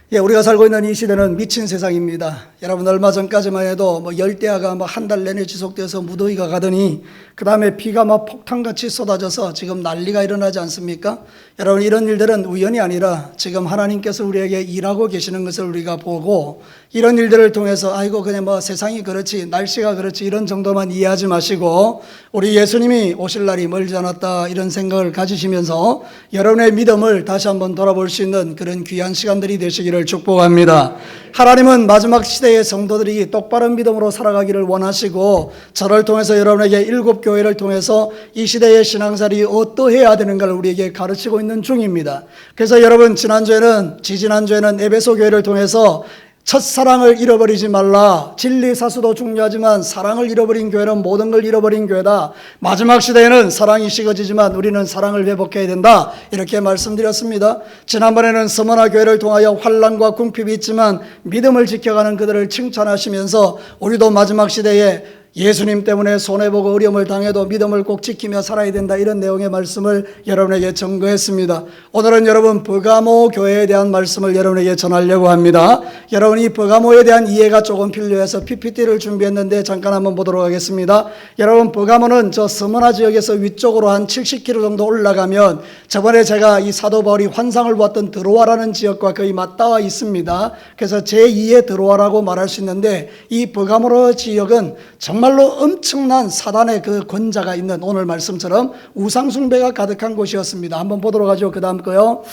우리가 살고 있는 이 시대는 미친 세상입니다. 여러분, 얼마 전까지만 해도 열대야가 한 달 내내 지속돼서 무더위가 가더니 그 다음에 비가 폭탄같이 쏟아져서 지금 난리가 일어나지 않습니까? 여러분, 이런 일들은 우연이 아니라 지금 하나님께서 우리에게 일하고 계시는 것을 우리가 보고, 이런 일들을 통해서 아이고 그냥 세상이 그렇지, 날씨가 그렇지, 이런 정도만 이해하지 마시고 우리 예수님이 오실 날이 멀지 않았다, 이런 생각을 가지시면서 여러분의 믿음을 다시 한번 돌아볼 수 있는 그런 귀한 시간들이 되시기를 축복합니다. 하나님은 마지막 시대의 성도들이 똑바른 믿음으로 살아가기를 원하시고, 저를 통해서 여러분에게 일곱 교회를 통해서 이 시대의 신앙생활이 어떠해야 되는가를 우리에게 가르치고 있는 중입니다. 그래서 여러분, 지지난주에는 에베소 교회를 통해서 첫사랑을 잃어버리지 말라, 진리 사수도 중요하지만 사랑을 잃어버린 교회는 모든 걸 잃어버린 교회다, 마지막 시대에는 사랑이 식어지지만 우리는 사랑을 회복해야 된다, 이렇게 말씀드렸습니다. 지난번에는 서머나 교회를 통하여 환난과 궁핍이 있지만 믿음을 지켜가는 그들을 칭찬하시면서 우리도 마지막 시대에 예수님 때문에 손해보고 어려움을 당해도 믿음을 꼭 지키며 살아야 된다, 이런 내용의 말씀을 여러분에게 전거했습니다. 오늘은 여러분, 버가모 교회에 대한 말씀을 여러분에게 전하려고 합니다. 여러분, 이 버가모에 대한 이해가 조금 필요해서 PPT를 준비했는데 잠깐 한번 보도록 하겠습니다. 여러분, 버가모는 저 서머나 지역에서 위쪽으로 한 70km 정도 올라가면 저번에 제가 이 사도 바울이 환상을 보았던 드로아라는 지역과 거의 맞닿아 있습니다. 그래서 제2의 드로아라고 말할 수 있는데, 이 버가모 지역은 정말로 엄청난 사단의 그 권자가 있는, 오늘 말씀처럼 우상숭배가 가득한 곳이었습니다. 한번 보도록 하죠. 그 다음 거요.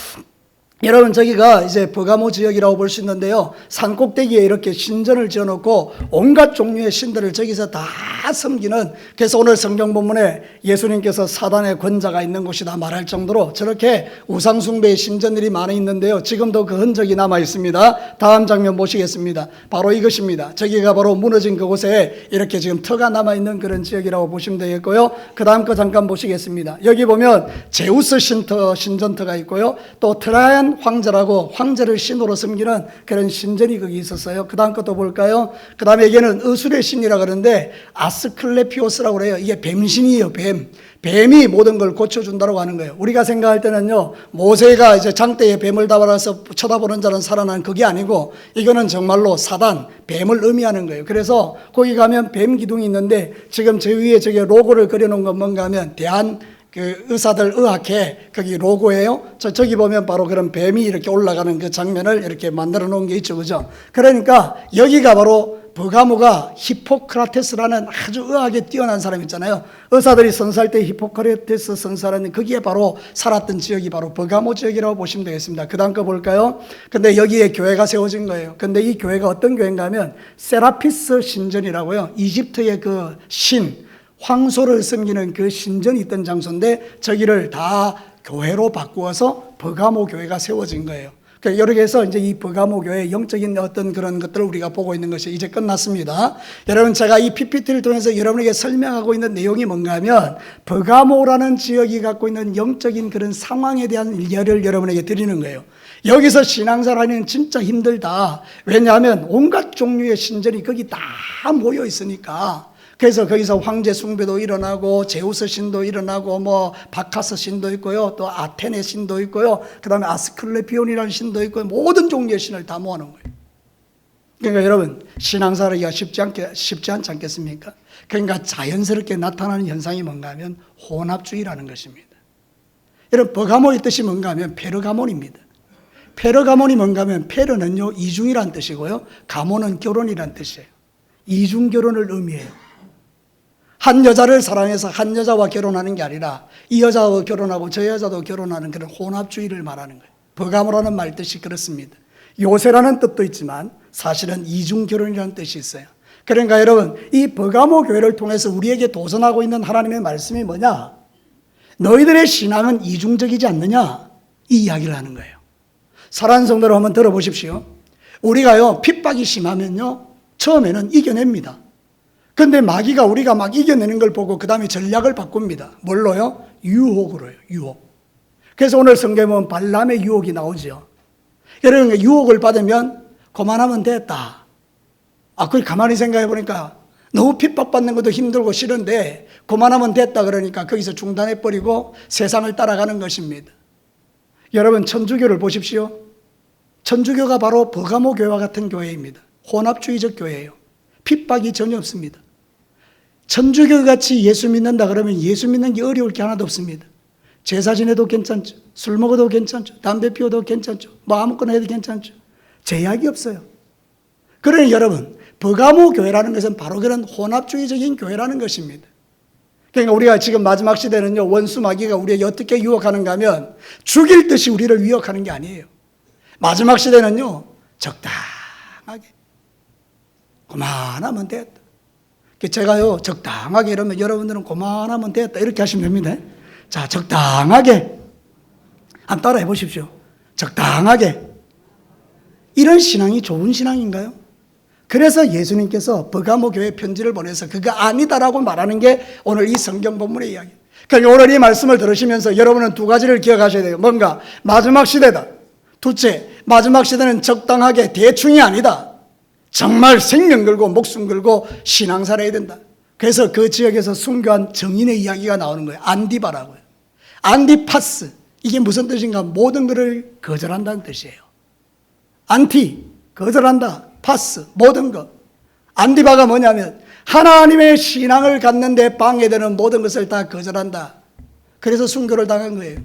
여러분, 저기가 이제 버가모 지역이라고 볼 수 있는데요, 산 꼭대기에 이렇게 신전을 지어놓고 온갖 종류의 신들을 저기서 다 섬기는, 그래서 오늘 성경 본문에 예수님께서 사단의 권자가 있는 곳이다 말할 정도로 저렇게 우상숭배의 신전들이 많이 있는데요, 지금도 그 흔적이 남아 있습니다. 다음 장면 보시겠습니다. 바로 이것입니다. 저기가 바로 무너진 그곳에 이렇게 지금 터가 남아 있는 그런 지역이라고 보시면 되겠고요. 그 다음 거 잠깐 보시겠습니다. 여기 보면 제우스 신전터가 있고요, 또 트라이안 황제라고 황제를 신으로 섬기는 그런 신전이 거기 있었어요. 그 다음 것도 볼까요? 그 다음에 여기는 의술의 신이라고 그러는데 아스클레피오스라고 그래요. 이게 뱀신이에요. 뱀이 모든 걸 고쳐준다고 하는 거예요. 우리가 생각할 때는요, 모세가 이제 장대에 뱀을 잡아서 쳐다보는 자는 살아난, 그게 아니고 이거는 정말로 사단, 뱀을 의미하는 거예요. 그래서 거기 가면 뱀 기둥이 있는데, 지금 저 위에 저기 로고를 그려놓은 건 뭔가 하면 대한 그 의사들 의학회 거기 로고예요. 저기 보면 바로 그런 뱀이 이렇게 올라가는 그 장면을 이렇게 만들어 놓은 게 있죠, 그죠? 그러니까 여기가 바로 버가모가 히포크라테스라는 아주 의학에 뛰어난 사람 있잖아요. 의사들이 선사할 때 히포크라테스 선사라는, 거기에 바로 살았던 지역이 바로 버가모 지역이라고 보시면 되겠습니다. 그 다음 거 볼까요? 근데 여기에 교회가 세워진 거예요. 근데 이 교회가 어떤 교회인가 하면 세라피스 신전이라고요. 이집트의 그 황소를 섬기는 그 신전이 있던 장소인데 저기를 다 교회로 바꾸어서 버가모 교회가 세워진 거예요. 그러니까 이렇게 해서 이제 이 버가모 교회의 영적인 어떤 그런 것들을 우리가 보고 있는 것이 이제 끝났습니다. 여러분, 제가 이 PPT를 통해서 여러분에게 설명하고 있는 내용이 뭔가 하면, 버가모라는 지역이 갖고 있는 영적인 그런 상황에 대한 일례를 여러분에게 드리는 거예요. 여기서 신앙생활하기는 진짜 힘들다. 왜냐하면 온갖 종류의 신전이 거기 다 모여 있으니까. 그래서 거기서 황제 숭배도 일어나고 제우스 신도 일어나고 바카스 신도 있고요, 또 아테네 신도 있고요, 그 다음에 아스클레피온이라는 신도 있고요, 모든 종류의 신을 다 모아놓은 거예요. 그러니까 여러분, 신앙생활하기가 쉽지 않지 않겠습니까? 그러니까 자연스럽게 나타나는 현상이 뭔가 하면 혼합주의라는 것입니다. 여러분, 버가모의 뜻이 뭔가 하면 페르가몬입니다. 페르가몬이 뭔가 하면, 페르는요 이중이란 뜻이고요, 가몬은 결혼이란 뜻이에요. 이중결혼을 의미해요. 한 여자를 사랑해서 한 여자와 결혼하는 게 아니라 이 여자와 결혼하고 저 여자도 결혼하는 그런 혼합주의를 말하는 거예요. 버가모라는 말 뜻이 그렇습니다. 요새라는 뜻도 있지만 사실은 이중결혼이라는 뜻이 있어요. 그러니까 여러분, 이 버가모 교회를 통해서 우리에게 도전하고 있는 하나님의 말씀이 뭐냐? 너희들의 신앙은 이중적이지 않느냐? 이 이야기를 하는 거예요. 사랑하는 성도를 한번 들어보십시오. 우리가요, 핍박이 심하면요, 처음에는 이겨냅니다. 근데 마귀가 우리가 막 이겨내는 걸 보고 그 다음에 전략을 바꿉니다. 뭘로요? 유혹으로요. 유혹. 그래서 오늘 성경에 보면 발람의 유혹이 나오죠. 여러분, 유혹을 받으면 그만하면 됐다. 그걸 가만히 생각해 보니까 너무 핍박받는 것도 힘들고 싫은데 그만하면 됐다 그러니까 거기서 중단해버리고 세상을 따라가는 것입니다. 여러분, 천주교를 보십시오. 천주교가 바로 버가모 교회와 같은 교회입니다. 혼합주의적 교회예요. 핍박이 전혀 없습니다. 천주교같이 예수 믿는다 그러면 예수 믿는 게 어려울 게 하나도 없습니다. 제사 지내도 괜찮죠. 술 먹어도 괜찮죠. 담배 피워도 괜찮죠. 뭐 아무거나 해도 괜찮죠. 제약이 없어요. 그러니 여러분, 버가모 교회라는 것은 바로 그런 혼합주의적인 교회라는 것입니다. 그러니까 우리가 지금 마지막 시대는요, 원수 마귀가 우리에게 어떻게 유혹하는가 하면 죽일 듯이 우리를 유혹하는 게 아니에요. 마지막 시대는요, 적당하게 그만하면 됐다. 제가요, 적당하게 이러면 여러분들은 그만하면 됐다 이렇게 하시면 됩니다. 자, 적당하게 한번 따라해 보십시오. 적당하게. 이런 신앙이 좋은 신앙인가요? 그래서 예수님께서 버가모 교회 편지를 보내서 그거 아니다라고 말하는 게 오늘 이 성경 본문의 이야기. 그러니까 오늘 이 말씀을 들으시면서 여러분은 두 가지를 기억하셔야 돼요. 뭔가 마지막 시대다. 둘째, 마지막 시대는 적당하게 대충이 아니다. 정말 생명 걸고 목숨 걸고 신앙생활 해야 된다. 그래서 그 지역에서 순교한 정인의 이야기가 나오는 거예요. 안디바라고요. 안디파스. 이게 무슨 뜻인가? 모든 것을 거절한다는 뜻이에요. 안티, 거절한다. 파스, 모든 것. 안디바가 뭐냐면 하나님의 신앙을 갖는데 방해되는 모든 것을 다 거절한다. 그래서 순교를 당한 거예요.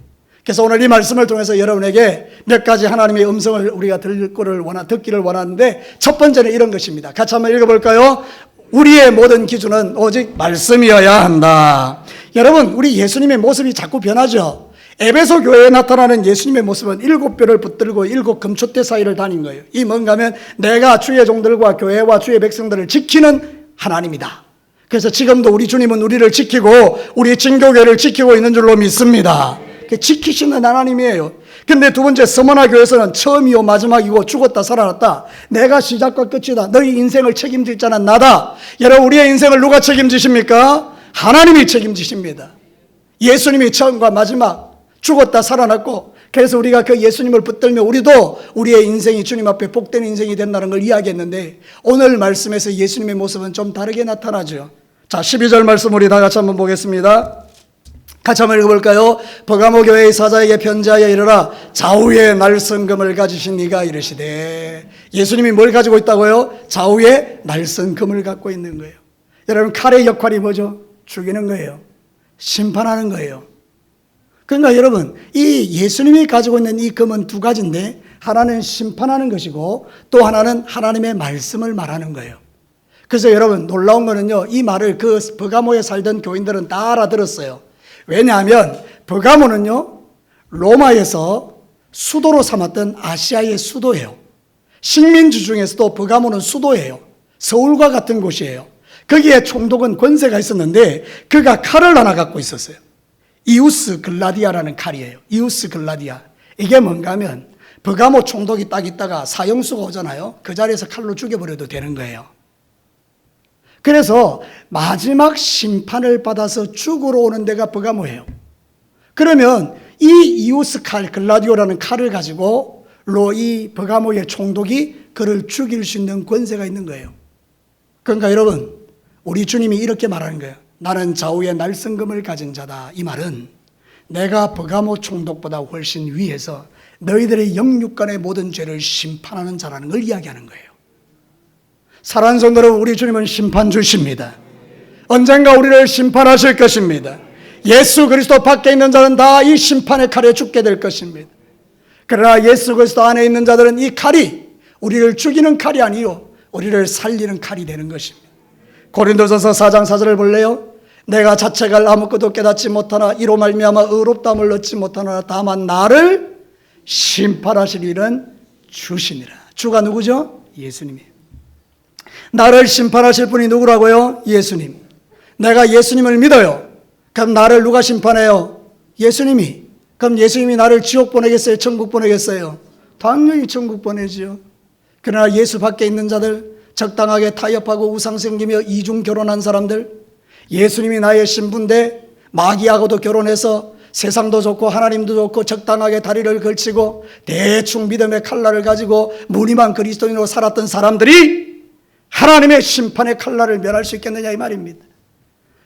그래서 오늘 이 말씀을 통해서 여러분에게 몇 가지 하나님의 음성을 우리가 듣기를 원하는데 첫 번째는 이런 것입니다. 같이 한번 읽어볼까요? 우리의 모든 기준은 오직 말씀이어야 한다. 여러분, 우리 예수님의 모습이 자꾸 변하죠. 에베소 교회에 나타나는 예수님의 모습은 7뼈를 붙들고 7 금촛대 사이를 다닌 거예요. 이 뭔가 하면 내가 주의 종들과 교회와 주의 백성들을 지키는 하나님이다. 그래서 지금도 우리 주님은 우리를 지키고 우리 진교교회를 지키고 있는 줄로 믿습니다. 지키시는 하나님이에요. 근데 두 번째, 서머나 교회에서는 처음이요 마지막이고 죽었다 살아났다. 내가 시작과 끝이다. 너희 인생을 책임질 자는 나다. 여러분, 우리의 인생을 누가 책임지십니까? 하나님이 책임지십니다. 예수님이 처음과 마지막, 죽었다 살아났고, 그래서 우리가 그 예수님을 붙들며 우리도 우리의 인생이 주님 앞에 복된 인생이 된다는 걸 이야기했는데, 오늘 말씀에서 예수님의 모습은 좀 다르게 나타나죠. 자, 12절 말씀 우리 다 같이 한번 보겠습니다. 같이 한번 읽어볼까요? 버가모 교회의 사자에게 편지하여 이르라. 좌우에 날성금을 가지신 이가 이르시되. 예수님이 뭘 가지고 있다고요? 좌우에 날성금을 갖고 있는 거예요. 여러분, 칼의 역할이 뭐죠? 죽이는 거예요. 심판하는 거예요. 그러니까 여러분, 이 예수님이 가지고 있는 이 금은 두 가지인데, 하나는 심판하는 것이고 또 하나는 하나님의 말씀을 말하는 거예요. 그래서 여러분, 놀라운 거는요, 이 말을 그 버가모에 살던 교인들은 다 알아들었어요. 왜냐하면 버가모는요, 로마에서 수도로 삼았던 아시아의 수도예요. 식민지 중에서도 버가모는 수도예요. 서울과 같은 곳이에요. 거기에 총독은 권세가 있었는데 그가 칼을 하나 갖고 있었어요. 이우스 글라디아라는 칼이에요. 이우스 글라디아. 이게 뭔가 하면 버가모 총독이 딱 있다가 사형수가 오잖아요. 그 자리에서 칼로 죽여버려도 되는 거예요. 그래서 마지막 심판을 받아서 죽으러 오는 데가 버가모예요. 그러면 이 이우스 칼, 글라디오라는 칼을 가지고 이 버가모의 총독이 그를 죽일 수 있는 권세가 있는 거예요. 그러니까 여러분, 우리 주님이 이렇게 말하는 거예요. 나는 좌우에 날성금을 가진 자다. 이 말은 내가 버가모 총독보다 훨씬 위에서 너희들의 영육간의 모든 죄를 심판하는 자라는 걸 이야기하는 거예요. 사랑하는 성도 여러분, 우리 주님은 심판주십니다. 언젠가 우리를 심판하실 것입니다. 예수 그리스도 밖에 있는 자는 다 이 심판의 칼에 죽게 될 것입니다. 그러나 예수 그리스도 안에 있는 자들은 이 칼이 우리를 죽이는 칼이 아니요 우리를 살리는 칼이 되는 것입니다. 고린도전서 4장 4절을 볼래요? 내가 자책할 아무것도 깨닫지 못하나 이로 말미암아 의롭다함을 얻지 못하나 다만 나를 심판하실 일은 주시니라. 주가 누구죠? 예수님이에요. 나를 심판하실 분이 누구라고요? 예수님. 내가 예수님을 믿어요. 그럼 나를 누가 심판해요? 예수님이. 그럼 예수님이 나를 지옥 보내겠어요? 천국 보내겠어요? 당연히 천국 보내지요. 그러나 예수 밖에 있는 자들, 적당하게 타협하고 우상 섬기며 이중 결혼한 사람들, 예수님이 나의 신부인데 마귀하고도 결혼해서 세상도 좋고 하나님도 좋고 적당하게 다리를 걸치고 대충 믿음의 칼날을 가지고 무늬만 그리스도인으로 살았던 사람들이 하나님의 심판의 칼날을 면할 수 있겠느냐 이 말입니다.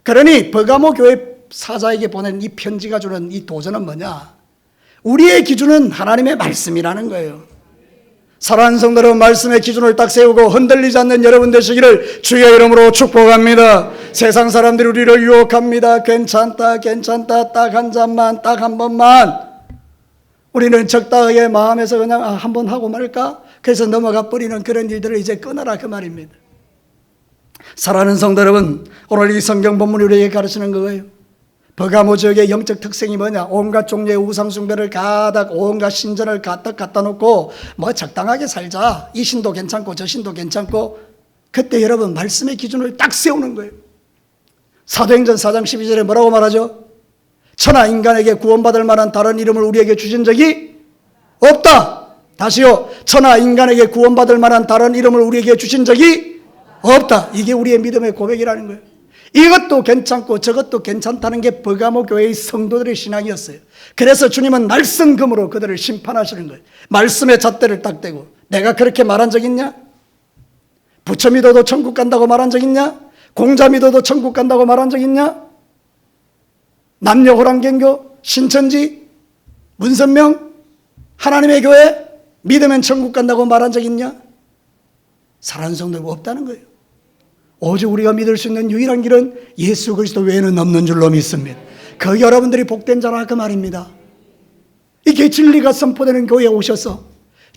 그러니 버가모 교회 사자에게 보낸 이 편지가 주는 이 도전은 뭐냐? 우리의 기준은 하나님의 말씀이라는 거예요. 사랑하는 성도 여러분, 말씀의 기준을 딱 세우고 흔들리지 않는 여러분 되시기를 주의 이름으로 축복합니다. 세상 사람들이 우리를 유혹합니다. 괜찮다, 괜찮다, 딱 한 잔만, 딱 한 번만. 우리는 적당하게 마음에서 그냥 한번 하고 말까? 그래서 넘어가 버리는 그런 일들을 이제 끊어라, 그 말입니다. 사랑하는 성도 여러분, 오늘 이 성경 본문이 우리에게 가르치는 거예요. 버가모 지역의 영적 특성이 뭐냐? 온갖 종류의 우상숭배를 가득, 온갖 신전을 가득 갖다 놓고 뭐 적당하게 살자. 이 신도 괜찮고 저 신도 괜찮고. 그때 여러분 말씀의 기준을 딱 세우는 거예요. 사도행전 4장 12절에 뭐라고 말하죠? 천하 인간에게 구원받을 만한 다른 이름을 우리에게 주신 적이 없다. 다시요. 천하 인간에게 구원받을 만한 다른 이름을 우리에게 주신 적이 없다. 이게 우리의 믿음의 고백이라는 거예요. 이것도 괜찮고 저것도 괜찮다는 게 버가모 교회의 성도들의 신앙이었어요. 그래서 주님은 말씀금으로 그들을 심판하시는 거예요. 말씀의 잣대를 딱 대고, 내가 그렇게 말한 적 있냐? 부처 믿어도 천국 간다고 말한 적 있냐? 공자 믿어도 천국 간다고 말한 적 있냐? 남녀호랑개교, 신천지, 문선명, 하나님의 교회 믿으면 천국 간다고 말한 적 있냐? 사랑하는 성도가 없다는 거예요. 오직 우리가 믿을 수 있는 유일한 길은 예수 그리스도 외에는 없는 줄로 믿습니다. 그 여러분들이 복된 자라 그 말입니다. 이게 진리가 선포되는 교회에 오셔서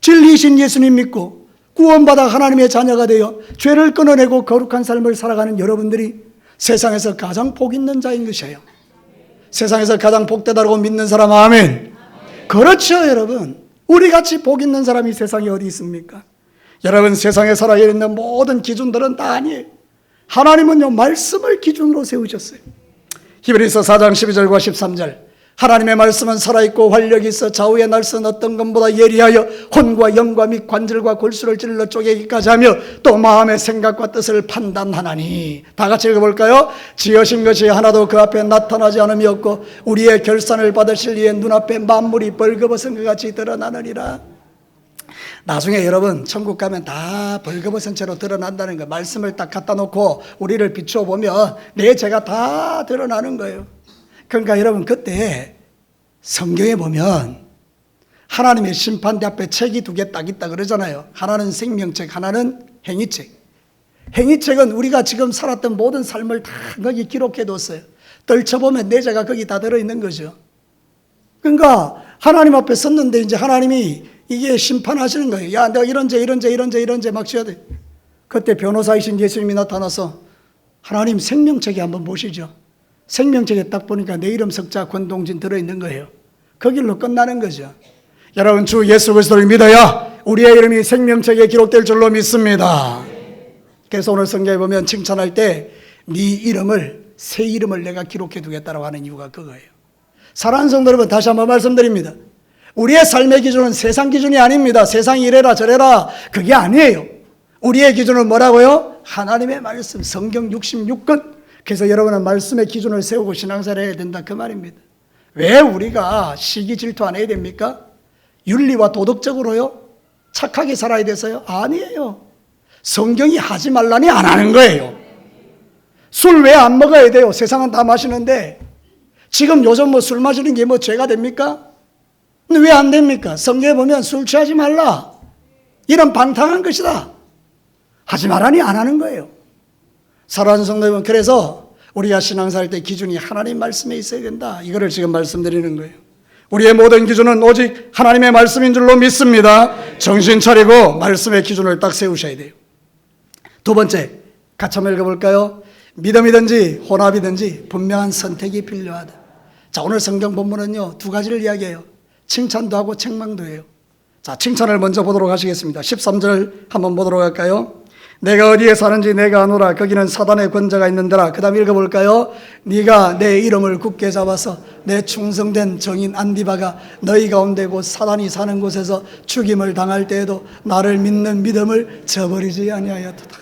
진리이신 예수님 믿고 구원받아 하나님의 자녀가 되어 죄를 끊어내고 거룩한 삶을 살아가는 여러분들이 세상에서 가장 복 있는 자인 것이에요. 세상에서 가장 복되다고 믿는 사람 아멘. 그렇죠 여러분. 우리같이 복 있는 사람이 세상에 어디 있습니까? 여러분 세상에 살아있는 모든 기준들은 다 아니에요. 하나님은요 말씀을 기준으로 세우셨어요. 히브리서 4장 12절과 13절 하나님의 말씀은 살아있고 활력이 있어 좌우의 날선 어떤 것보다 예리하여 혼과 영과 및 관절과 골수를 찔러 쪼개기까지 하며 또 마음의 생각과 뜻을 판단하나니. 다 같이 읽어볼까요? 지으신 것이 하나도 그 앞에 나타나지 않음이 없고 우리의 결산을 받으실 이의 눈앞에 만물이 벌거벗은 것 같이 드러나느니라. 나중에 여러분 천국 가면 다 벌거벗은 채로 드러난다는 거. 말씀을 딱 갖다 놓고 우리를 비추어 보면 내 죄가 다 드러나는 거예요. 그러니까 여러분 그때 성경에 보면 하나님의 심판대 앞에 책이 두 개 딱 있다 그러잖아요. 하나는 생명책, 하나는 행위책. 행위책은 우리가 지금 살았던 모든 삶을 다 거기 기록해 뒀어요. 떨쳐보면 내 죄가 거기 다 들어있는 거죠. 그러니까 하나님 앞에 섰는데 이제 하나님이 이게 심판하시는 거예요. 야, 내가 이런 죄 막 지어야 돼. 그때 변호사이신 예수님이 나타나서 하나님 생명책에 한번 보시죠. 생명책에 딱 보니까 내 이름 석자 권동진 들어있는 거예요. 그 길로 끝나는 거죠. 여러분 주 예수 그리스도를 믿어야 우리의 이름이 생명책에 기록될 줄로 믿습니다. 그래서 오늘 성경에 보면 칭찬할 때 네 이름을 새 이름을 내가 기록해 두겠다라고 하는 이유가 그거예요. 사랑하는 성도 여러분 다시 한번 말씀드립니다. 우리의 삶의 기준은 세상 기준이 아닙니다. 세상이 이래라 저래라 그게 아니에요. 우리의 기준은 뭐라고요? 하나님의 말씀 성경 66권. 그래서 여러분은 말씀의 기준을 세우고 신앙생활을 해야 된다 그 말입니다. 왜 우리가 시기 질투 안 해야 됩니까? 윤리와 도덕적으로요? 착하게 살아야 돼서요? 아니에요. 성경이 하지 말라니 안 하는 거예요. 술 왜 안 먹어야 돼요? 세상은 다 마시는데 지금 요즘 뭐 술 마시는 게 뭐 죄가 됩니까? 왜 안 됩니까? 성경에 보면 술 취하지 말라. 이런 방탕한 것이다. 하지 말라니 안 하는 거예요. 사랑하는 성도 여러분, 그래서 우리가 신앙생활 때 기준이 하나님 말씀에 있어야 된다. 이거를 지금 말씀드리는 거예요. 우리의 모든 기준은 오직 하나님의 말씀인 줄로 믿습니다. 정신 차리고 말씀의 기준을 딱 세우셔야 돼요. 두 번째, 같이 한번 읽어볼까요? 믿음이든지 혼합이든지 분명한 선택이 필요하다. 자, 오늘 성경 본문은요 두 가지를 이야기해요. 칭찬도 하고 책망도 해요. 자, 칭찬을 먼저 보도록 하시겠습니다. 13절 한번 보도록 할까요? 내가 어디에 사는지 내가 아노라. 거기는 사단의 권자가 있는데라. 그 다음 읽어볼까요? 네가 내 이름을 굳게 잡아서 내 충성된 정인 안디바가 너희 가운데 곧 사단이 사는 곳에서 죽임을 당할 때에도 나를 믿는 믿음을 저버리지 아니하였도다.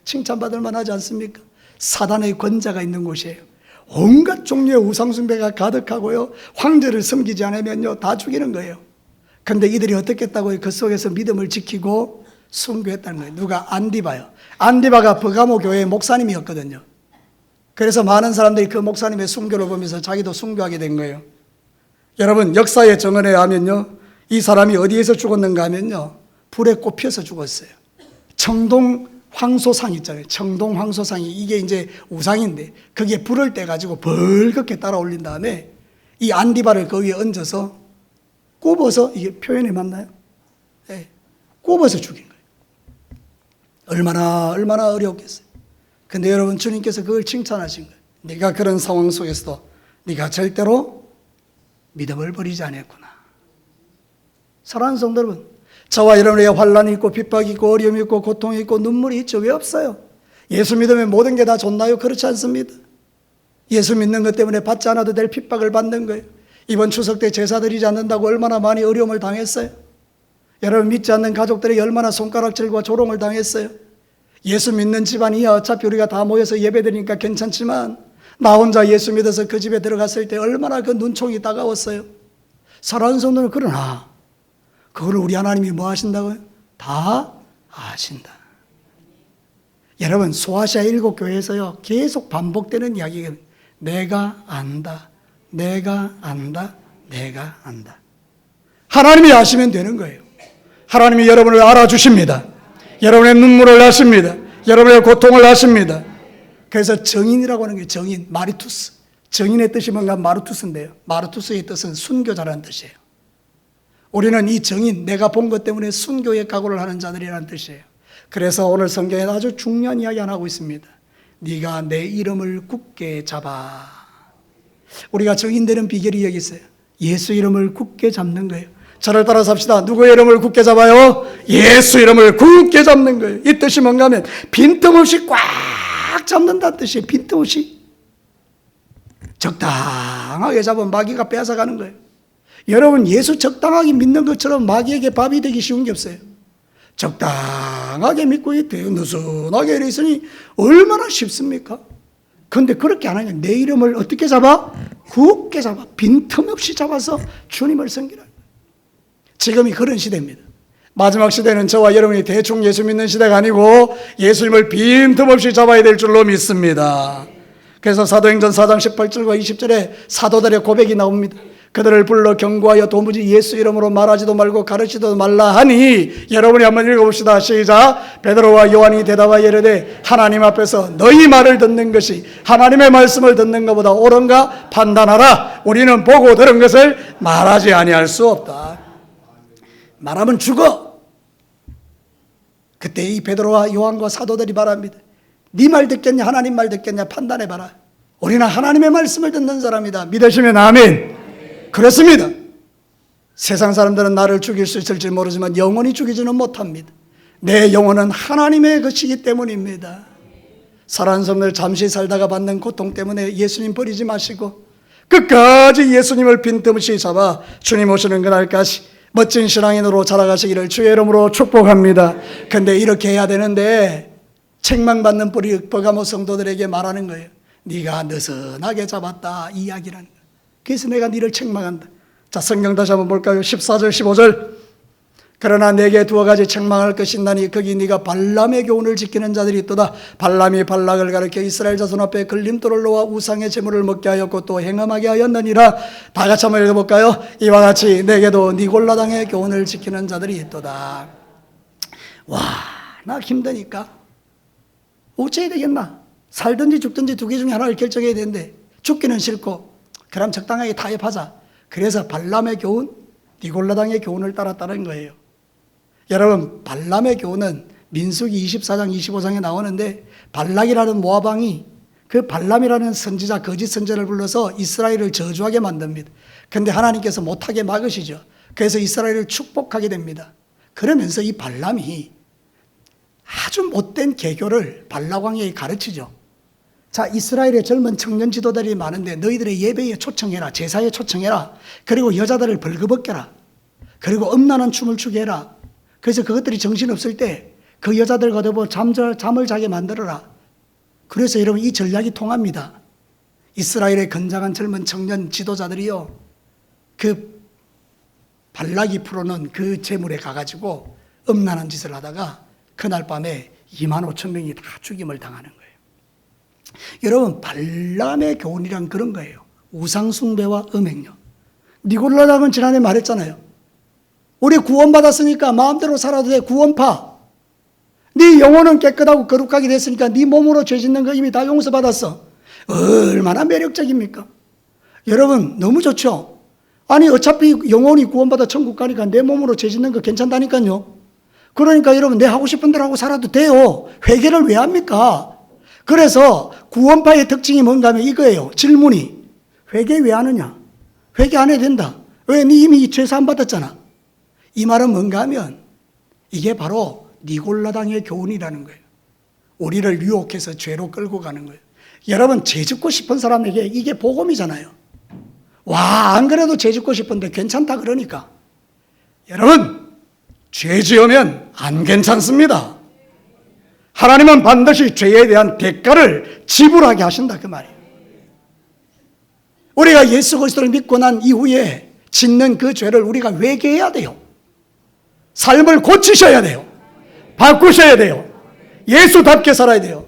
칭찬받을 만하지 않습니까? 사단의 권자가 있는 곳이에요. 온갖 종류의 우상숭배가 가득하고요, 황제를 섬기지 않으면요 다 죽이는 거예요. 그런데 이들이 어떻게 했다고요? 그 속에서 믿음을 지키고 순교했다는 거예요. 누가? 안디바요. 안디바가 버가모 교회의 목사님이었거든요. 그래서 많은 사람들이 그 목사님의 순교를 보면서 자기도 순교하게 된 거예요. 여러분 역사의 정언에 하면요 이 사람이 어디에서 죽었는가 하면요 불에 꼽혀서 죽었어요. 청동 황소상 있잖아요. 청동 황소상이 이게 이제 우상인데 거기에 불을 떼가지고 벌겋게 따라 올린 다음에 이 안디바를 그 위에 얹어서 꼽아서, 이게 표현이 맞나요? 네, 꼽아서 죽인 거예요. 얼마나 어려웠겠어요. 근데 여러분, 주님께서 그걸 칭찬하신 거예요. 네가 그런 상황 속에서도 네가 절대로 믿음을 버리지 않았구나. 사랑하는 성도 여러분, 저와 여러분에게 환난이 있고 핍박이 있고 어려움이 있고 고통이 있고 눈물이 있죠. 왜 없어요? 예수 믿으면 모든 게 다 좋나요? 그렇지 않습니다. 예수 믿는 것 때문에 받지 않아도 될 핍박을 받는 거예요. 이번 추석 때 제사 드리지 않는다고 얼마나 많이 어려움을 당했어요. 여러분, 믿지 않는 가족들이 얼마나 손가락질과 조롱을 당했어요. 예수 믿는 집안이야 어차피 우리가 다 모여서 예배드리니까 괜찮지만 나 혼자 예수 믿어서 그 집에 들어갔을 때 얼마나 그 눈총이 따가웠어요. 사랑하는 성도는, 그러나 그걸 우리 하나님이 뭐 하신다고요? 다 아신다. 여러분, 소아시아 7교회에서요 계속 반복되는 이야기가, 내가 안다, 내가 안다, 내가 안다. 하나님이 아시면 되는 거예요. 하나님이 여러분을 알아주십니다. 여러분의 눈물을 아십니다. 여러분의 고통을 아십니다. 그래서 정인이라고 하는 게, 정인, 마리투스. 정인의 뜻이 뭔가 마르투스인데요. 마르투스의 뜻은 순교자라는 뜻이에요. 우리는 이 정인, 내가 본 것 때문에 순교에 각오를 하는 자들이라는 뜻이에요. 그래서 오늘 성경에 아주 중요한 이야기 하나 하고 있습니다. 네가 내 이름을 굳게 잡아. 우리가 정인되는 비결이 여기 있어요. 예수 이름을 굳게 잡는 거예요. 저를 따라서 합시다. 누구의 이름을 굳게 잡아요? 예수 이름을 굳게 잡는 거예요. 이 뜻이 뭔가 하면 빈틈없이 꽉 잡는다는 뜻이에요. 빈틈없이. 적당하게 잡으면 마귀가 빼앗아가는 거예요. 여러분, 예수 적당하게 믿는 것처럼 마귀에게 밥이 되기 쉬운 게 없어요. 적당하게 믿고 있대요. 느슨하게 이랬으니 얼마나 쉽습니까? 그런데 그렇게 안 하냐. 내 이름을 어떻게 잡아? 굳게 잡아. 빈틈없이 잡아서 주님을 섬기라. 지금이 그런 시대입니다. 마지막 시대는 저와 여러분이 대충 예수 믿는 시대가 아니고 예수님을 빈틈없이 잡아야 될 줄로 믿습니다. 그래서 사도행전 4장 18절과 20절에 사도들의 고백이 나옵니다. 그들을 불러 경고하여 도무지 예수 이름으로 말하지도 말고 가르치지도 말라 하니, 여러분이 한번 읽어봅시다. 시작. 베드로와 요한이 대답하여 이르되 하나님 앞에서 너희 말을 듣는 것이 하나님의 말씀을 듣는 것보다 옳은가 판단하라. 우리는 보고 들은 것을 말하지 아니할 수 없다. 말하면 죽어. 그때 이 베드로와 요한과 사도들이 말합니다. 네 말 듣겠냐 하나님 말 듣겠냐 판단해봐라. 우리는 하나님의 말씀을 듣는 사람이다. 믿으시면 아멘. 그렇습니다. 세상 사람들은 나를 죽일 수 있을지 모르지만 영원히 죽이지는 못합니다. 내 영혼은 하나님의 것이기 때문입니다. 사랑하는 성도들, 잠시 살다가 받는 고통 때문에 예수님 버리지 마시고 끝까지 예수님을 빈틈없이 잡아 주님 오시는 그날까지 멋진 신앙인으로 자라가시기를 주의 이름으로 축복합니다. 근데 이렇게 해야 되는데 책망받는 버가모 성도들에게 말하는 거예요. 네가 느슨하게 잡았다, 이 이야기라는 거예요. 그래서 내가 너를 책망한다. 자, 성경 다시 한번 볼까요? 14절 15절. 그러나 내게 두어 가지 책망할 것이 있나니 거기 네가 발람의 교훈을 지키는 자들이 있도다. 발람이 발락을 가르쳐 이스라엘 자손 앞에 걸림돌을 놓아 우상의 제물을 먹게 하였고 또 행음하게 하였느니라. 다 같이 한번 읽어볼까요? 이와 같이 내게도 니골라당의 교훈을 지키는 자들이 있도다. 와, 나 힘드니까 어째야 되겠나? 살든지 죽든지 두 개 중에 하나를 결정해야 되는데 죽기는 싫고 그럼 적당하게 타협하자. 그래서 발람의 교훈, 니골라당의 교훈을 따랐다는 거예요. 여러분, 발람의 교훈은 민수기 24장 25장에 나오는데 발락이라는 모압왕이 그 발람이라는 선지자, 거짓 선지자를 불러서 이스라엘을 저주하게 만듭니다. 그런데 하나님께서 못하게 막으시죠. 그래서 이스라엘을 축복하게 됩니다. 그러면서 이 발람이 아주 못된 개교를 발락왕에게 가르치죠. 자, 이스라엘의 젊은 청년 지도자들이 많은데 너희들의 예배에 초청해라, 제사에 초청해라, 그리고 여자들을 벌거벗겨라, 그리고 음란한 춤을 추게 해라. 그래서 그것들이 정신없을 때 그 여자들과 더불어 잠을 자게 만들어라. 그래서 여러분, 이 전략이 통합니다. 이스라엘의 건장한 젊은 청년 지도자들이요, 그 발락이 풀어놓은 그 제물에 가가지고 음란한 짓을 하다가 그날 밤에 25,000명이 다 죽임을 당하는 거예요. 여러분, 발람의 교훈이란 그런 거예요. 우상숭배와 음행력. 니골라당은 지난해 말했잖아요. 우리 구원받았으니까 마음대로 살아도 돼. 구원파. 네 영혼은 깨끗하고 거룩하게 됐으니까 네 몸으로 죄 짓는 거 이미 다 용서받았어. 얼마나 매력적입니까? 여러분 너무 좋죠? 아니 어차피 영혼이 구원받아 천국 가니까 내 몸으로 죄 짓는 거 괜찮다니까요. 그러니까 여러분 내 하고 싶은 대로 하고 살아도 돼요. 회개를 왜 합니까? 그래서 구원파의 특징이 뭔가 하면 이거예요. 질문이 회개 왜 하느냐? 회개 안 해도 된다. 왜? 네 이미 죄 사함 받았잖아. 이 말은 뭔가 하면 이게 바로 니골라당의 교훈이라는 거예요. 우리를 유혹해서 죄로 끌고 가는 거예요. 여러분 죄 짓고 싶은 사람에게 이게 복음이잖아요. 와, 안 그래도 죄 짓고 싶은데 괜찮다 그러니까. 여러분 죄 지으면 안 괜찮습니다. 하나님은 반드시 죄에 대한 대가를 지불하게 하신다 그 말이에요. 우리가 예수 그리스도를 믿고 난 이후에 짓는 그 죄를 우리가 회개해야 돼요. 삶을 고치셔야 돼요. 바꾸셔야 돼요. 예수답게 살아야 돼요.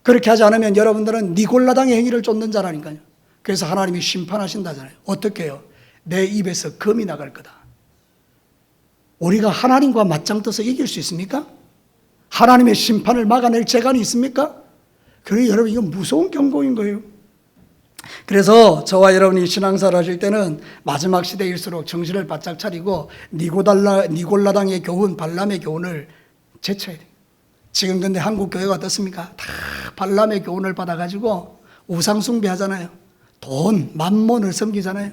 그렇게 하지 않으면 여러분들은 니골라당의 행위를 쫓는 자라니까요. 그래서 하나님이 심판하신다잖아요. 어떻게 해요? 내 입에서 금이 나갈 거다. 우리가 하나님과 맞짱 떠서 이길 수 있습니까? 하나님의 심판을 막아낼 재간이 있습니까? 그래 여러분 이건 무서운 경고인 거예요. 그래서 저와 여러분이 신앙생활 하실 때는 마지막 시대일수록 정신을 바짝 차리고 니골라당의 교훈, 발람의 교훈을 제쳐야 돼요. 지금 근데 한국 교회가 어떻습니까? 다 발람의 교훈을 받아가지고 우상숭배 하잖아요. 돈, 만몬을 섬기잖아요.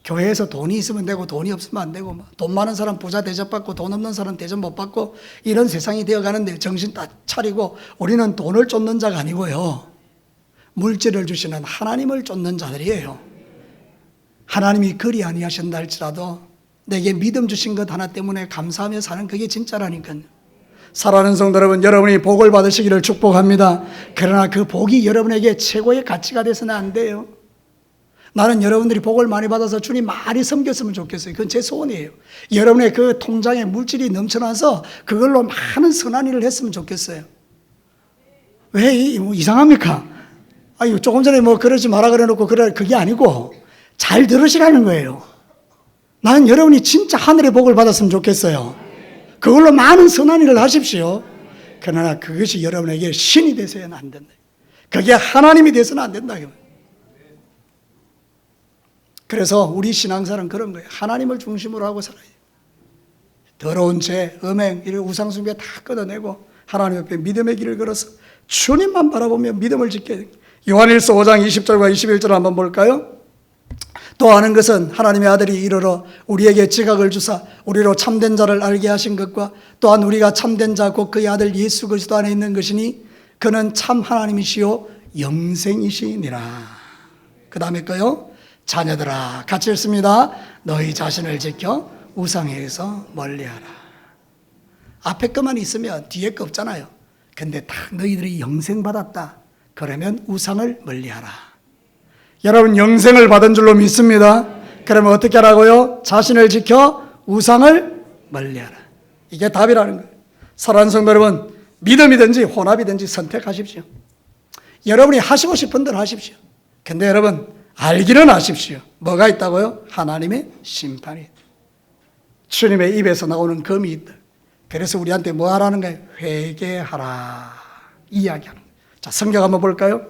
교회에서 돈이 있으면 되고 돈이 없으면 안 되고 돈 많은 사람 부자 대접받고 돈 없는 사람 대접 못 받고 이런 세상이 되어가는데 정신 딱 차리고 우리는 돈을 쫓는 자가 아니고요. 물질을 주시는 하나님을 쫓는 자들이에요. 하나님이 그리 아니하신다 할지라도 내게 믿음 주신 것 하나 때문에 감사하며 사는 그게 진짜라니까요. 사랑하는 성도 여러분, 여러분이 복을 받으시기를 축복합니다. 그러나 그 복이 여러분에게 최고의 가치가 돼서는 안 돼요. 나는 여러분들이 복을 많이 받아서 주님 많이 섬겼으면 좋겠어요. 그건 제 소원이에요. 여러분의 그 통장에 물질이 넘쳐나서 그걸로 많은 선한 일을 했으면 좋겠어요. 왜 이상합니까? 아유, 조금 전에 그러지 마라 그래놓고 그게 아니고 잘 들으시라는 거예요. 나는 여러분이 진짜 하늘의 복을 받았으면 좋겠어요. 그걸로 많은 선한 일을 하십시오. 그러나 그것이 여러분에게 신이 되서는 안 된다. 그게 하나님이 되서는 안 된다. 그래서 우리 신앙사는 그런 거예요. 하나님을 중심으로 하고 살아야 돼요. 더러운 죄, 음행, 이런 우상숭배 다 끊어내고 하나님 앞에 믿음의 길을 걸어서 주님만 바라보며 믿음을 지켜야 돼요. 요한일서 5장 20절과 21절 한번 볼까요? 또 아는 것은 하나님의 아들이 이르러 우리에게 지각을 주사 우리로 참된 자를 알게 하신 것과 또한 우리가 참된 자 곧 그의 아들 예수 그리스도 안에 있는 것이니 그는 참 하나님이시요 영생이시니라. 그 다음에 거요. 자녀들아 같이 읽습니다. 너희 자신을 지켜 우상에서 멀리하라. 앞에 것만 있으면 뒤에 거 없잖아요. 근데 다 너희들이 영생 받았다 그러면 우상을 멀리하라. 여러분 영생을 받은 줄로 믿습니다. 그러면 어떻게 하라고요? 자신을 지켜 우상을 멀리하라. 이게 답이라는 거예요. 사랑하는 성도 여러분, 믿음이든지 혼합이든지 선택하십시오. 여러분이 하시고 싶은 대로 하십시오. 근데 여러분 알기는 아십시오. 뭐가 있다고요? 하나님의 심판이 있다. 주님의 입에서 나오는 검이 있다. 그래서 우리한테 뭐 하라는 거예요? 회개하라 이야기하는 거예요. 자, 성경 한번 볼까요?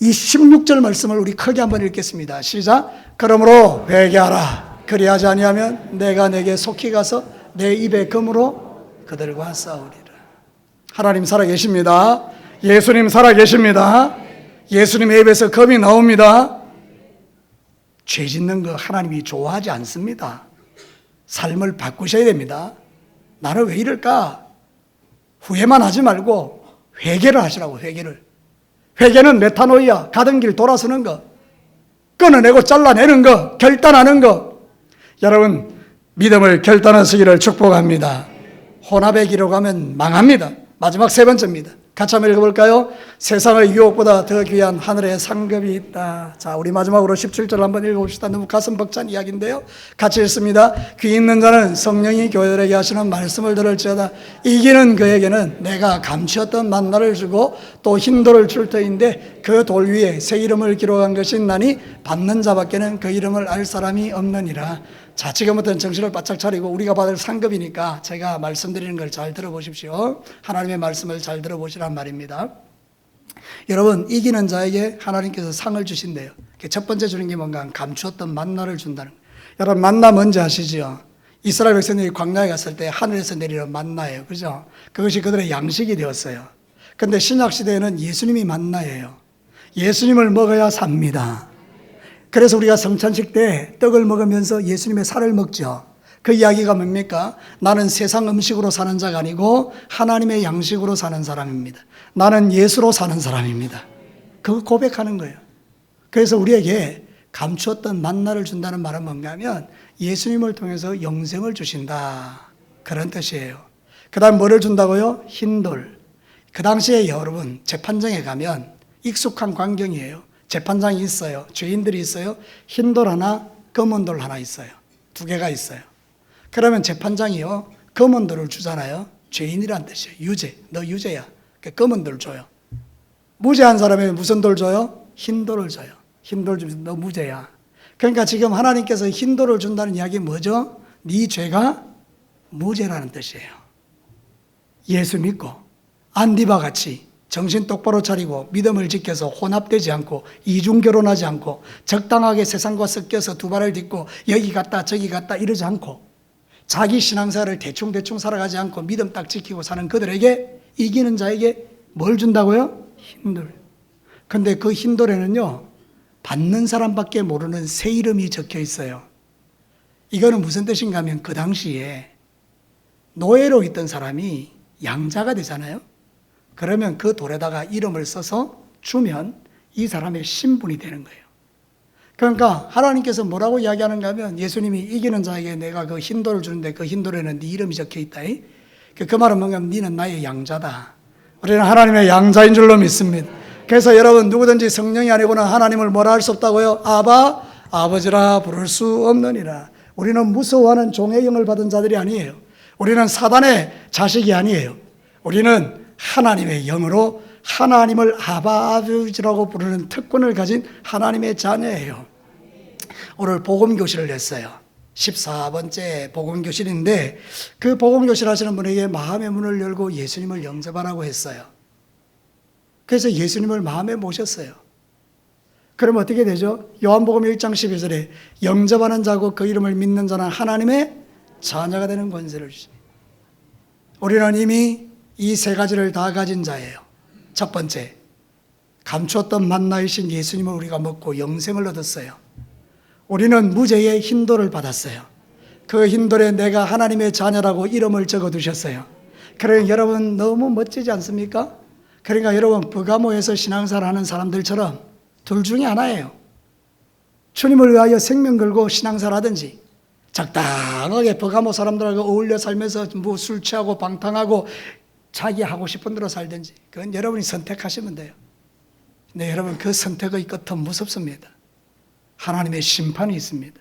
이 16절 말씀을 우리 크게 한번 읽겠습니다. 시작. 그러므로 회개하라. 그리하지 아니하면 내가 내게 속히 가서 내 입의 검으로 그들과 싸우리라. 하나님 살아계십니다. 예수님 살아계십니다. 예수님의 입에서 검이 나옵니다. 죄 짓는 거 하나님이 좋아하지 않습니다. 삶을 바꾸셔야 됩니다. 나는 왜 이럴까? 후회만 하지 말고 회개를 하시라고. 회개는 메타노이아, 가던 길 돌아서는 거, 끊어내고 잘라내는 거, 결단하는 거. 여러분 믿음을 결단하시기를 축복합니다. 혼합의 길로 가면 망합니다. 마지막 세 번째입니다. 같이 한번 읽어볼까요? 세상의 유혹보다 더 귀한 하늘의 상급이 있다. 자, 우리 마지막으로 17절 한번 읽어봅시다. 너무 가슴 벅찬 이야기인데요. 같이 읽습니다. 귀 있는 자는 성령이 교회들에게 하시는 말씀을 들을지어다. 이기는 그에게는 내가 감추었던 만나를 주고 또 흰 돌을 줄 터인데 그 돌 위에 새 이름을 기록한 것이 나니 받는 자밖에는 그 이름을 알 사람이 없느니라. 자, 지금부터는 정신을 바짝 차리고 우리가 받을 상급이니까 제가 말씀드리는 걸 잘 들어보십시오. 하나님의 말씀을 잘 들어보시란 말입니다. 여러분, 이기는 자에게 하나님께서 상을 주신대요. 첫 번째 주는 게 뭔가 감추었던 만나를 준다는 거예요. 여러분, 만나 뭔지 아시죠? 이스라엘 백성들이 광야에 갔을 때 하늘에서 내리는 만나예요. 그죠? 그것이 그들의 양식이 되었어요. 근데 신약 시대에는 예수님이 만나예요. 예수님을 먹어야 삽니다. 그래서 우리가 성찬식 때 떡을 먹으면서 예수님의 살을 먹죠. 그 이야기가 뭡니까? 나는 세상 음식으로 사는 자가 아니고 하나님의 양식으로 사는 사람입니다. 나는 예수로 사는 사람입니다. 그거 고백하는 거예요. 그래서 우리에게 감추었던 만나를 준다는 말은 뭔가 하면 예수님을 통해서 영생을 주신다, 그런 뜻이에요. 그 다음 뭐를 준다고요? 흰돌. 그 당시에 여러분 재판장에 가면 익숙한 광경이에요. 재판장이 있어요. 죄인들이 있어요. 흰돌 하나, 검은 돌 하나 있어요. 두 개가 있어요. 그러면 재판장이요, 검은 돌을 주잖아요. 죄인이란 뜻이에요. 유죄. 너 유죄야. 검은 돌 줘요. 무죄한 사람에게 무슨 돌 줘요? 흰 돌을 줘요. 흰 돌 주면서 너 무죄야. 그러니까 지금 하나님께서 흰 돌을 준다는 이야기 뭐죠? 네 죄가 무죄라는 뜻이에요. 예수 믿고 안디바 같이 정신 똑바로 차리고 믿음을 지켜서 혼합되지 않고 이중결혼하지 않고 적당하게 세상과 섞여서 두 발을 딛고 여기 갔다 저기 갔다 이러지 않고 자기 신앙생활을 대충대충 살아가지 않고 믿음 딱 지키고 사는 그들에게, 이기는 자에게 뭘 준다고요? 흰돌. 근데 그 흰돌에는요, 받는 사람밖에 모르는 새 이름이 적혀 있어요. 이거는 무슨 뜻인가 하면 그 당시에 노예로 있던 사람이 양자가 되잖아요. 그러면 그 돌에다가 이름을 써서 주면 이 사람의 신분이 되는 거예요. 그러니까 하나님께서 뭐라고 이야기하는가 하면 예수님이 이기는 자에게 내가 그 흰돌을 주는데 그 흰돌에는 네 이름이 적혀 있다. 그 말은 뭔가 하면 너는 나의 양자다. 우리는 하나님의 양자인 줄로 믿습니다. 그래서 여러분 누구든지 성령이 아니고는 하나님을 뭐라 할 수 없다고요? 아바, 아버지라 부를 수 없느니라. 우리는 무서워하는 종의 영을 받은 자들이 아니에요. 우리는 사단의 자식이 아니에요. 우리는 하나님의 영으로 하나님을 아바, 아버지라고 부르는 특권을 가진 하나님의 자녀예요. 오늘 복음교실을 했어요. 14번째 복음교실인데 그 복음교실 하시는 분에게 마음의 문을 열고 예수님을 영접하라고 했어요. 그래서 예수님을 마음에 모셨어요. 그러면 어떻게 되죠? 요한복음 1장 12절에 영접하는 자고 그 이름을 믿는 자는 하나님의 자녀가 되는 권세를 주십니다. 우리는 이미 이 세 가지를 다 가진 자예요. 첫 번째, 감추었던 만나이신 예수님을 우리가 먹고 영생을 얻었어요. 우리는 무죄의 흰돌을 받았어요. 그 흰돌에 내가 하나님의 자녀라고 이름을 적어두셨어요. 그러니까 여러분 너무 멋지지 않습니까? 그러니까 여러분 버가모에서 신앙생활 하는 사람들처럼 둘 중에 하나예요. 주님을 위하여 생명 걸고 신앙생활 하든지 적당하게 버가모 사람들하고 어울려 살면서 뭐 술 취하고 방탕하고 자기 하고 싶은 대로 살든지, 그건 여러분이 선택하시면 돼요. 근데 여러분 그 선택의 끝은 무섭습니다. 하나님의 심판이 있습니다.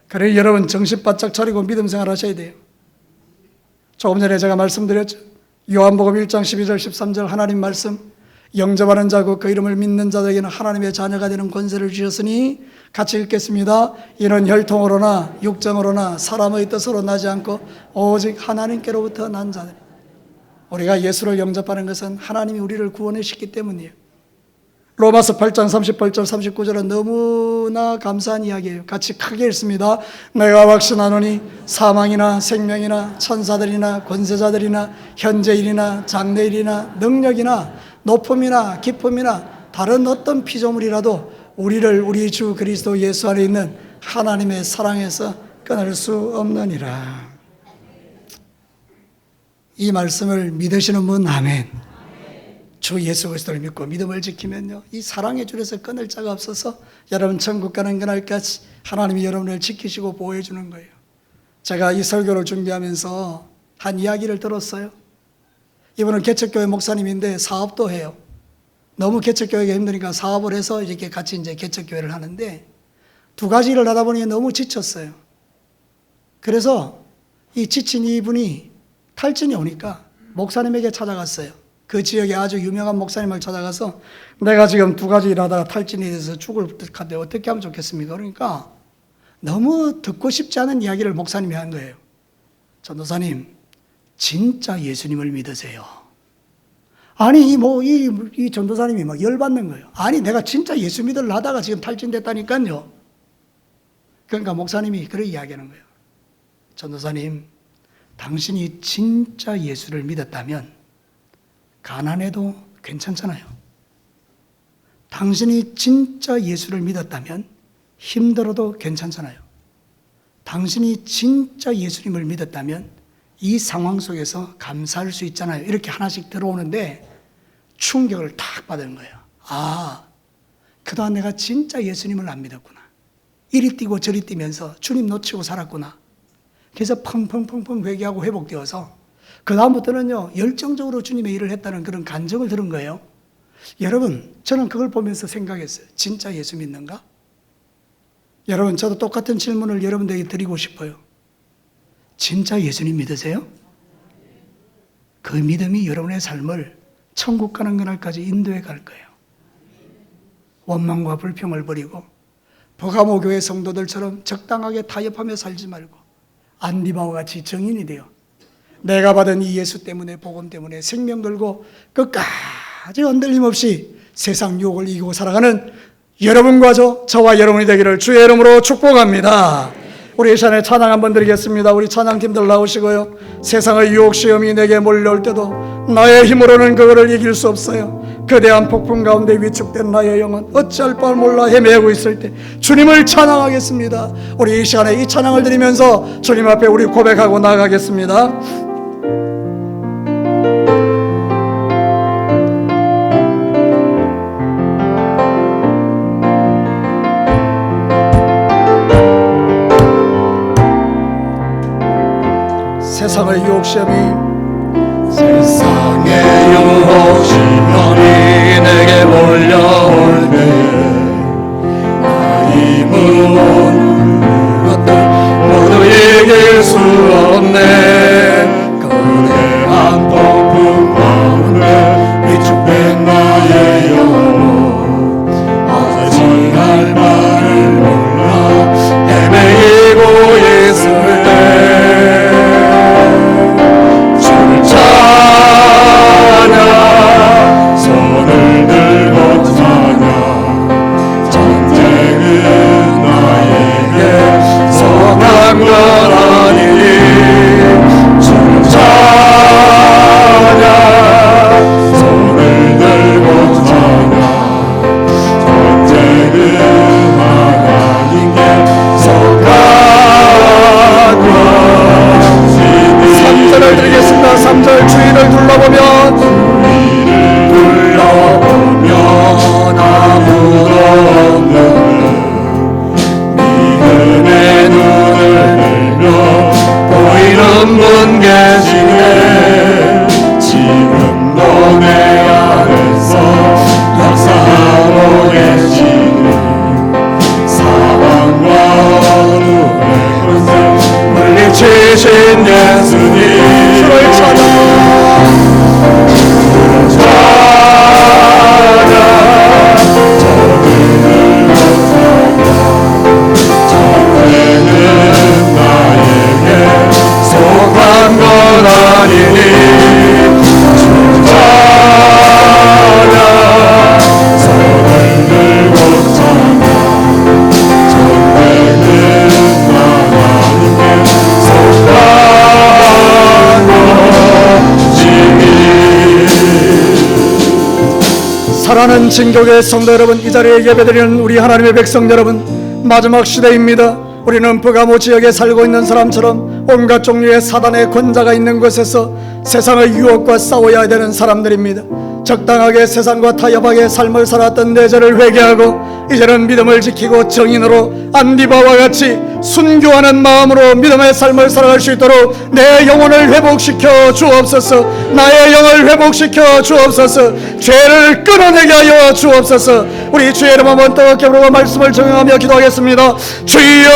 그래서 여러분 정신 바짝 차리고 믿음 생활 하셔야 돼요. 조금 전에 제가 말씀드렸죠. 요한복음 1장 12절 13절 하나님 말씀, 영접하는 자고 그 이름을 믿는 자들에게는 하나님의 자녀가 되는 권세를 주셨으니, 같이 읽겠습니다. 이는 혈통으로나 육정으로나 사람의 뜻으로 나지 않고 오직 하나님께로부터 난 자들. 우리가 예수를 영접하는 것은 하나님이 우리를 구원하셨기 때문이에요. 로마서 8장 38절 39절은 너무나 감사한 이야기예요. 같이 크게 읽습니다. 내가 확신하노니 사망이나 생명이나 천사들이나 권세자들이나 현재일이나 장래일이나 능력이나 높음이나 깊음이나 다른 어떤 피조물이라도 우리를 우리 주 그리스도 예수 안에 있는 하나님의 사랑에서 끊을 수 없느니라. 이 말씀을 믿으시는 분 아멘. 주 예수 그리스도를 믿고 믿음을 지키면요, 이 사랑의 줄에서 끊을 자가 없어서 여러분 천국 가는 그날까지 하나님이 여러분을 지키시고 보호해 주는 거예요. 제가 이 설교를 준비하면서 한 이야기를 들었어요. 이분은 개척교회 목사님인데 사업도 해요. 너무 개척교회가 힘드니까 사업을 해서 이렇게 같이 이제 개척교회를 하는데 두 가지 일을 하다 보니 너무 지쳤어요. 그래서 이 지친 이분이 탈진이 오니까 목사님에게 찾아갔어요. 그 지역에 아주 유명한 목사님을 찾아가서 내가 지금 두 가지 일하다가 탈진이 돼서 죽을 듯한데 어떻게 하면 좋겠습니까? 그러니까 너무 듣고 싶지 않은 이야기를 목사님이 한 거예요. 전도사님, 진짜 예수님을 믿으세요. 아니 이 전도사님이 막 열받는 거예요. 아니 내가 진짜 예수 믿으려 하다가 지금 탈진됐다니까요. 그러니까 목사님이 그렇게 이야기하는 거예요. 전도사님, 당신이 진짜 예수를 믿었다면 가난해도 괜찮잖아요. 당신이 진짜 예수를 믿었다면 힘들어도 괜찮잖아요. 당신이 진짜 예수님을 믿었다면 이 상황 속에서 감사할 수 있잖아요. 이렇게 하나씩 들어오는데 충격을 탁 받은 거예요. 아, 그동안 내가 진짜 예수님을 안 믿었구나. 이리 뛰고 저리 뛰면서 주님 놓치고 살았구나. 그래서 펑펑펑펑 회개하고 회복되어서 그 다음부터는요 열정적으로 주님의 일을 했다는 그런 간증을 들은 거예요. 여러분, 저는 그걸 보면서 생각했어요. 진짜 예수 믿는가? 여러분, 저도 똑같은 질문을 여러분들에게 드리고 싶어요. 진짜 예수님 믿으세요? 그 믿음이 여러분의 삶을 천국 가는 그날까지 인도해 갈 거예요. 원망과 불평을 버리고 버가모 교회 성도들처럼 적당하게 타협하며 살지 말고 안디바와 같이 정인이 되어 내가 받은 이 예수 때문에, 복음 때문에 생명 걸고 끝까지 흔들림 없이 세상 유혹을 이기고 살아가는 여러분과 저와 여러분이 되기를 주의 이름으로 축복합니다. 우리 이 시간에 찬양 한번 드리겠습니다. 우리 찬양팀들 나오시고요. 세상의 유혹 시험이 내게 몰려올 때도 나의 힘으로는 그거를 이길 수 없어요. 거대한 폭풍 가운데 위축된 나의 영은 어찌할 바를 몰라 헤매고 있을 때 주님을 찬양하겠습니다. 우리 이 시간에 이 찬양을 드리면서 주님 앞에 우리 고백하고 나가겠습니다. 세상의 유혹 시험이 세상의 유혹 시험이 내게 몰려올 때에 나 힘으로 것들 모두 이길 수 없네. 거대한 폭풍 가운데 위축된 나의 영혼 어찌할 바를 몰라 헤매이고 있을 때 손을 들고 찬양 전쟁은 나에게 속한 건 아니니 주를 찬양 손을 들고 찬양 전쟁은 하나님께 속한 것이니 3절을 드리겠습니다. 3절 주위를 둘러보면 아무도 없는 믿음의 눈을 들며 보이는 분 계시네. 지금도 내 안에서 역사하고 계시네. 사랑과 어둠의 권세 물리치신 예수님 주를 찬양 사랑하는 진교회 성도 여러분, 이 자리에 예배드리는 우리 하나님의 백성 여러분, 마지막 시대입니다. 우리는 버가모 지역에 살고 있는 사람처럼 온갖 종류의 사단의 권자가 있는 곳에서 세상의 유혹과 싸워야 되는 사람들입니다. 적당하게 세상과 타협하게 삶을 살았던 내 죄를 회개하고 이제는 믿음을 지키고 정인으로 안디바와 같이 순교하는 마음으로 믿음의 삶을 살아갈 수 있도록 내 영혼을 회복시켜 주옵소서. 나의 영을 회복시켜 주옵소서. 죄를 끊어내게 하여 주옵소서. 우리 주의 이름 한번 뜨겁게 부르고 말씀을 정령하며 기도하겠습니다. 주여